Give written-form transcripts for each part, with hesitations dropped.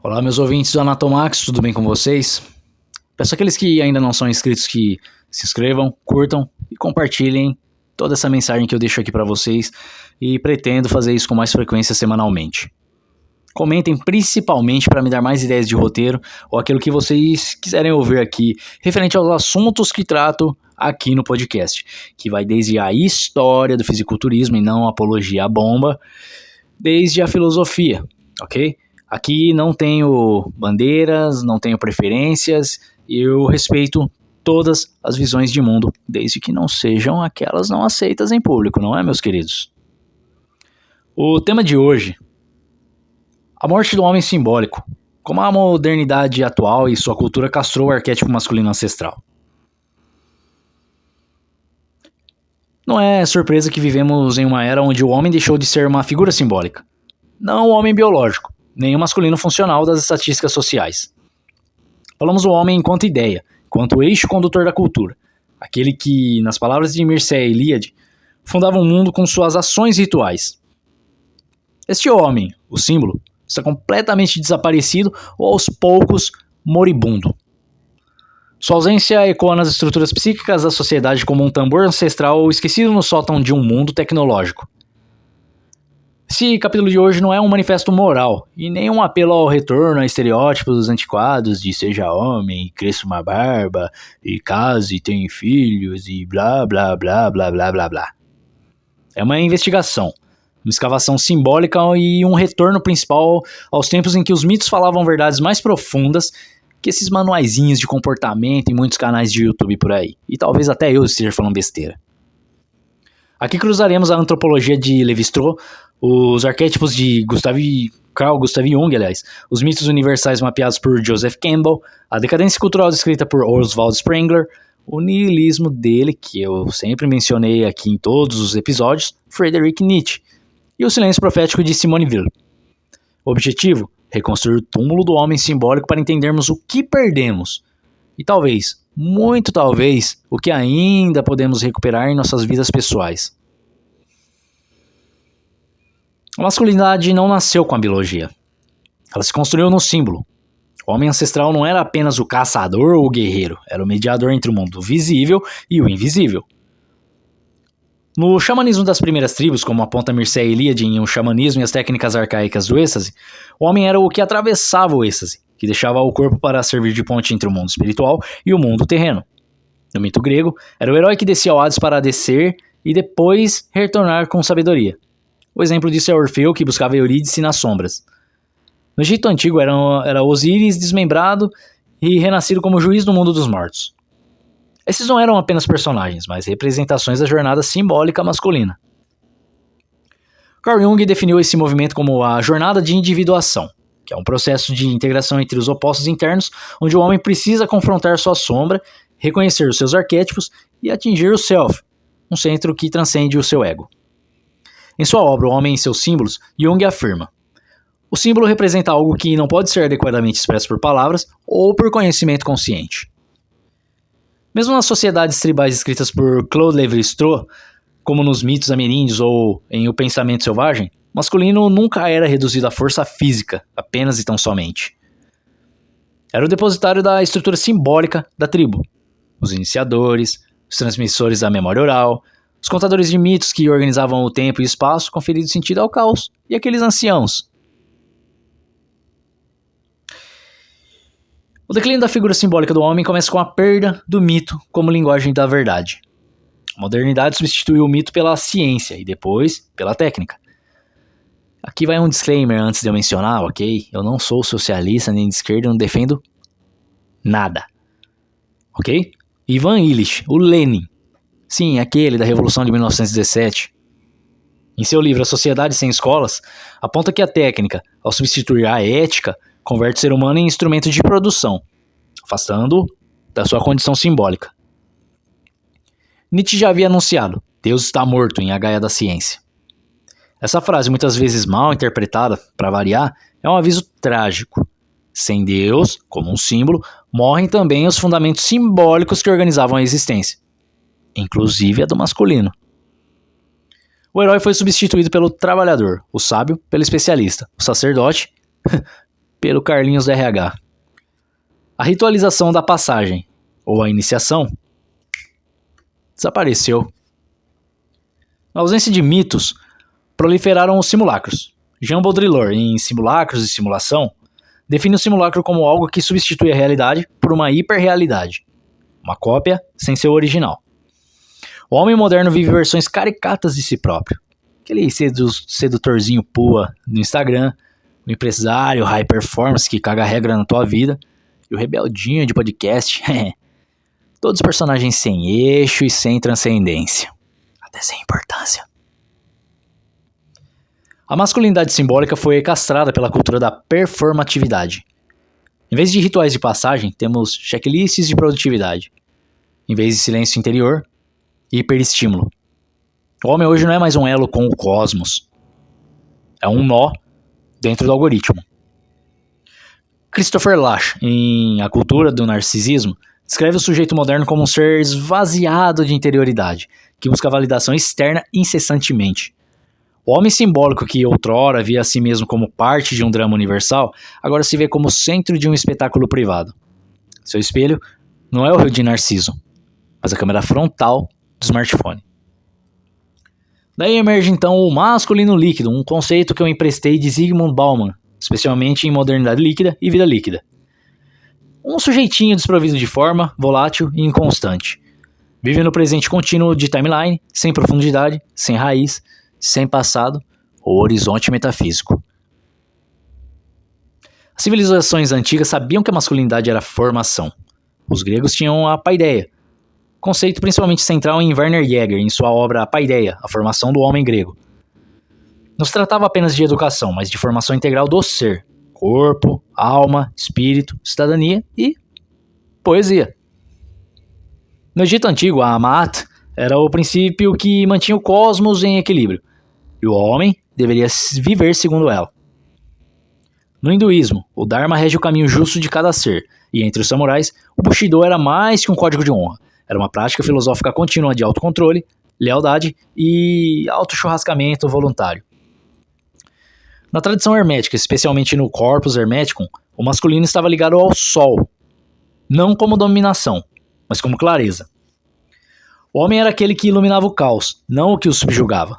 Olá, meus ouvintes do Anatomax, tudo bem com vocês? Peço àqueles que ainda não são inscritos que se inscrevam, curtam e compartilhem toda essa mensagem que eu deixo aqui para vocês e pretendo fazer isso com mais frequência semanalmente. Comentem principalmente para me dar mais ideias de roteiro ou aquilo que vocês quiserem ouvir aqui referente aos assuntos que trato aqui no podcast, que vai desde a história do fisiculturismo e não apologia à bomba, desde a filosofia, ok? Aqui não tenho bandeiras, não tenho preferências, eu respeito todas as visões de mundo, desde que não sejam aquelas não aceitas em público, não é, meus queridos? O tema de hoje: a morte do homem simbólico, como a modernidade atual e sua cultura castrou o arquétipo masculino ancestral. Não é surpresa que vivemos em uma era onde o homem deixou de ser uma figura simbólica, não o homem biológico, nem o masculino funcional das estatísticas sociais. Falamos do homem enquanto ideia, enquanto eixo condutor da cultura, aquele que, nas palavras de Mircea Eliade, fundava um mundo com suas ações rituais. Este homem, o símbolo, está completamente desaparecido ou aos poucos moribundo. Sua ausência ecoa nas estruturas psíquicas da sociedade como um tambor ancestral esquecido no sótão de um mundo tecnológico. Esse capítulo de hoje não é um manifesto moral e nem um apelo ao retorno a estereótipos antiquados de seja homem, cresça uma barba, e case, tenha filhos e blá blá blá blá blá blá blá. É uma investigação, uma escavação simbólica e um retorno principal aos tempos em que os mitos falavam verdades mais profundas que esses manuaizinhos de comportamento em muitos canais de YouTube por aí. E talvez até eu esteja falando besteira. Aqui cruzaremos a antropologia de Levi-Strauss, os arquétipos de Carl Gustav Jung, os mitos universais mapeados por Joseph Campbell, a decadência cultural descrita por Oswald Spengler, o niilismo dele, que eu sempre mencionei aqui em todos os episódios, Friedrich Nietzsche, e o silêncio profético de Simone Weil. O objetivo? Reconstruir o túmulo do homem simbólico para entendermos o que perdemos e talvez, muito talvez, o que ainda podemos recuperar em nossas vidas pessoais. A masculinidade não nasceu com a biologia. Ela se construiu no símbolo. O homem ancestral não era apenas o caçador ou o guerreiro, era o mediador entre o mundo visível e o invisível. No xamanismo das primeiras tribos, como aponta Mircea Eliade em O Xamanismo e as Técnicas Arcaicas do Êxtase, o homem era o que atravessava o êxtase, que deixava o corpo para servir de ponte entre o mundo espiritual e o mundo terreno. No mito grego, era o herói que descia ao Hades para descer e depois retornar com sabedoria. O exemplo disso é Orfeu, que buscava Eurídice nas sombras. No Egito Antigo era Osíris desmembrado e renascido como juiz do mundo dos mortos. Esses não eram apenas personagens, mas representações da jornada simbólica masculina. Carl Jung definiu esse movimento como a jornada de individuação, que é um processo de integração entre os opostos internos, onde o homem precisa confrontar sua sombra, reconhecer os seus arquétipos e atingir o self, um centro que transcende o seu ego. Em sua obra O Homem e seus Símbolos, Jung afirma: o símbolo representa algo que não pode ser adequadamente expresso por palavras ou por conhecimento consciente. Mesmo nas sociedades tribais escritas por Claude Lévi-Strauss, como nos mitos ameríndios ou em O Pensamento Selvagem, o masculino nunca era reduzido à força física, apenas e tão somente. Era o depositário da estrutura simbólica da tribo. Os iniciadores, os transmissores da memória oral, os contadores de mitos que organizavam o tempo e espaço, conferindo sentido ao caos, e aqueles anciãos. O declínio da figura simbólica do homem começa com a perda do mito como linguagem da verdade. A modernidade substituiu o mito pela ciência e depois pela técnica. Aqui vai um disclaimer antes de eu mencionar, ok? Eu não sou socialista nem de esquerda, não defendo nada. Ok? Ivan Illich, o Lenin. Sim, aquele da Revolução de 1917. Em seu livro A Sociedade Sem Escolas, aponta que a técnica, ao substituir a ética, converte o ser humano em instrumento de produção, afastando-o da sua condição simbólica. Nietzsche já havia anunciado: Deus está morto em A Gaia da Ciência. Essa frase, muitas vezes mal interpretada, para variar, é um aviso trágico. Sem Deus, como um símbolo, morrem também os fundamentos simbólicos que organizavam a existência, inclusive a do masculino. O herói foi substituído pelo trabalhador, o sábio pelo especialista, o sacerdote pelo Carlinhos do RH. A ritualização da passagem, ou a iniciação, desapareceu. Na ausência de mitos, proliferaram os simulacros. Jean Baudrillard, em Simulacros e Simulação, define o simulacro como algo que substitui a realidade por uma hiperrealidade, uma cópia sem seu original. O homem moderno vive versões caricatas de si próprio. Aquele sedutorzinho pua no Instagram, o empresário high performance que caga regra na tua vida, e o rebeldinho de podcast. Todos personagens sem eixo e sem transcendência. Até sem importância. A masculinidade simbólica foi castrada pela cultura da performatividade. Em vez de rituais de passagem, temos checklists de produtividade. Em vez de silêncio interior, hiperestímulo. O homem hoje não é mais um elo com o cosmos. É um nó dentro do algoritmo. Christopher Lasch, em A Cultura do Narcisismo, descreve o sujeito moderno como um ser esvaziado de interioridade, que busca validação externa incessantemente. O homem simbólico que outrora via a si mesmo como parte de um drama universal, agora se vê como centro de um espetáculo privado. Seu espelho não é o rio de Narciso, mas a câmera frontal do smartphone. Daí emerge então o masculino líquido, um conceito que eu emprestei de Zygmunt Bauman, especialmente em Modernidade Líquida e Vida Líquida. Um sujeitinho desprovido de forma, volátil e inconstante. Vive no presente contínuo de timeline, sem profundidade, sem raiz, sem passado ou horizonte metafísico. As civilizações antigas sabiam que a masculinidade era formação. Os gregos tinham a paideia, conceito principalmente central em Werner Jäger, em sua obra A Paideia, a formação do homem grego. Não se tratava apenas de educação, mas de formação integral do ser, corpo, alma, espírito, cidadania e poesia. No Egito Antigo, a Ma'at era o princípio que mantinha o cosmos em equilíbrio, e o homem deveria viver segundo ela. No hinduísmo, o Dharma rege o caminho justo de cada ser, e entre os samurais, o Bushido era mais que um código de honra. Era uma prática filosófica contínua de autocontrole, lealdade e auto-churrascamento voluntário. Na tradição hermética, especialmente no Corpus Hermeticum, o masculino estava ligado ao sol, não como dominação, mas como clareza. O homem era aquele que iluminava o caos, não o que o subjugava.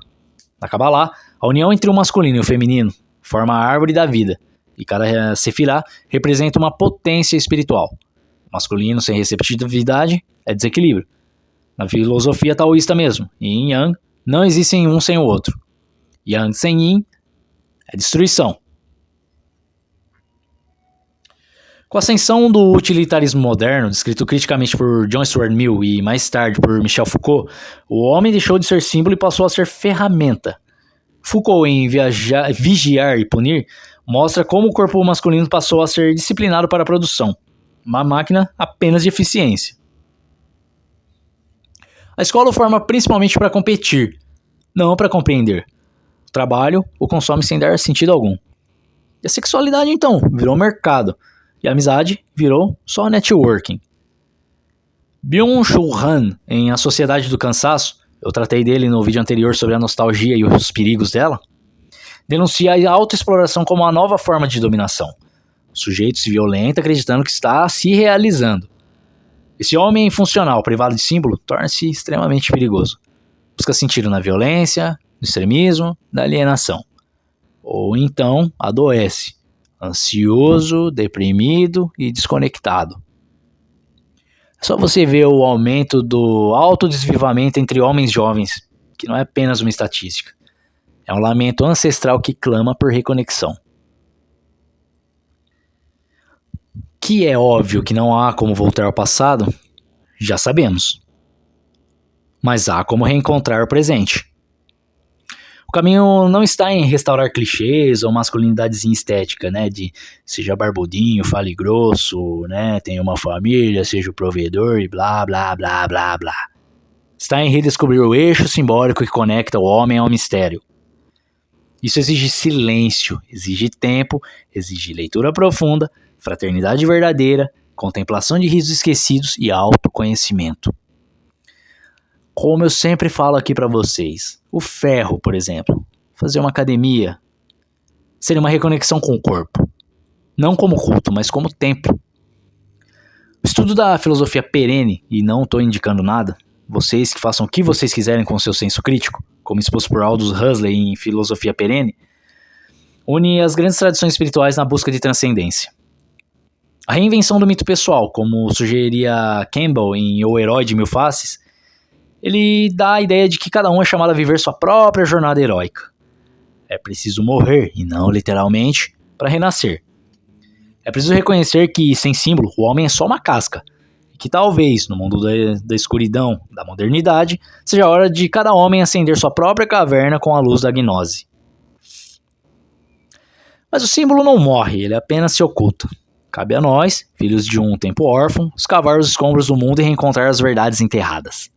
Na Kabbalah, a união entre o masculino e o feminino forma a árvore da vida, e cada sefirá representa uma potência espiritual. O masculino sem receptividade é desequilíbrio. Na filosofia taoísta mesmo, Yin e Yang não existem um sem o outro. Yang sem Yin é destruição. Com a ascensão do utilitarismo moderno, descrito criticamente por John Stuart Mill e mais tarde por Michel Foucault, o homem deixou de ser símbolo e passou a ser ferramenta. Foucault, em Vigiar e Punir, mostra como o corpo masculino passou a ser disciplinado para a produção, uma máquina apenas de eficiência. A escola o forma principalmente para competir, não para compreender. O trabalho o consome sem dar sentido algum. E a sexualidade, então, virou mercado. E a amizade virou só networking. Byung-Chul Han, em A Sociedade do Cansaço, eu tratei dele no vídeo anterior sobre a nostalgia e os perigos dela, denuncia a autoexploração como uma nova forma de dominação. O sujeito se violenta acreditando que está se realizando. Esse homem funcional, privado de símbolo, torna-se extremamente perigoso. Busca sentido na violência, no extremismo, na alienação. Ou então adoece, ansioso, deprimido e desconectado. É só você ver o aumento do autodesvivamento entre homens jovens, que não é apenas uma estatística. É um lamento ancestral que clama por reconexão. Que é óbvio que não há como voltar ao passado, já sabemos. Mas há como reencontrar o presente. O caminho não está em restaurar clichês ou masculinidadezinha estética, né? De seja barbudinho, fale grosso, né? Tenha uma família, seja o provedor e blá, blá, blá, blá, blá. Está em redescobrir o eixo simbólico que conecta o homem ao mistério. Isso exige silêncio, exige tempo, exige leitura profunda, fraternidade verdadeira, contemplação de risos esquecidos e autoconhecimento. Como eu sempre falo aqui pra vocês, o ferro, por exemplo, fazer uma academia, seria uma reconexão com o corpo. Não como culto, mas como templo. O estudo da filosofia perene, e não estou indicando nada, vocês que façam o que vocês quiserem com seu senso crítico, como exposto por Aldous Huxley em Filosofia Perene, une as grandes tradições espirituais na busca de transcendência. A reinvenção do mito pessoal, como sugeriria Campbell em O Herói de Mil Faces, ele dá a ideia de que cada um é chamado a viver sua própria jornada heróica. É preciso morrer, e não literalmente, para renascer. É preciso reconhecer que, sem símbolo, o homem é só uma casca, e que talvez, no mundo da escuridão da modernidade, seja a hora de cada homem acender sua própria caverna com a luz da gnose. Mas o símbolo não morre, ele apenas se oculta. Cabe a nós, filhos de um tempo órfão, escavar os escombros do mundo e reencontrar as verdades enterradas.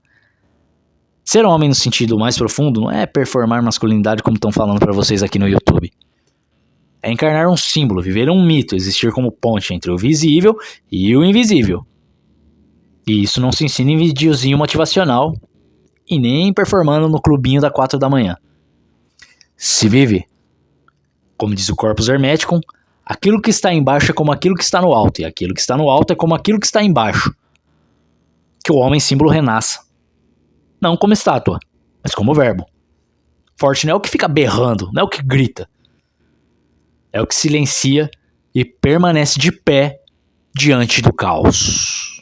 Ser homem no sentido mais profundo não é performar masculinidade como estão falando para vocês aqui no YouTube. É encarnar um símbolo, viver um mito, existir como ponte entre o visível e o invisível. E isso não se ensina em videozinho motivacional e nem performando no clubinho da 4 da manhã. Se vive, como diz o Corpus Hermeticum, aquilo que está embaixo é como aquilo que está no alto, e aquilo que está no alto é como aquilo que está embaixo. Que o homem símbolo renasça. Não como estátua, mas como verbo. Forte não é o que fica berrando, não é o que grita. É o que silencia e permanece de pé diante do caos.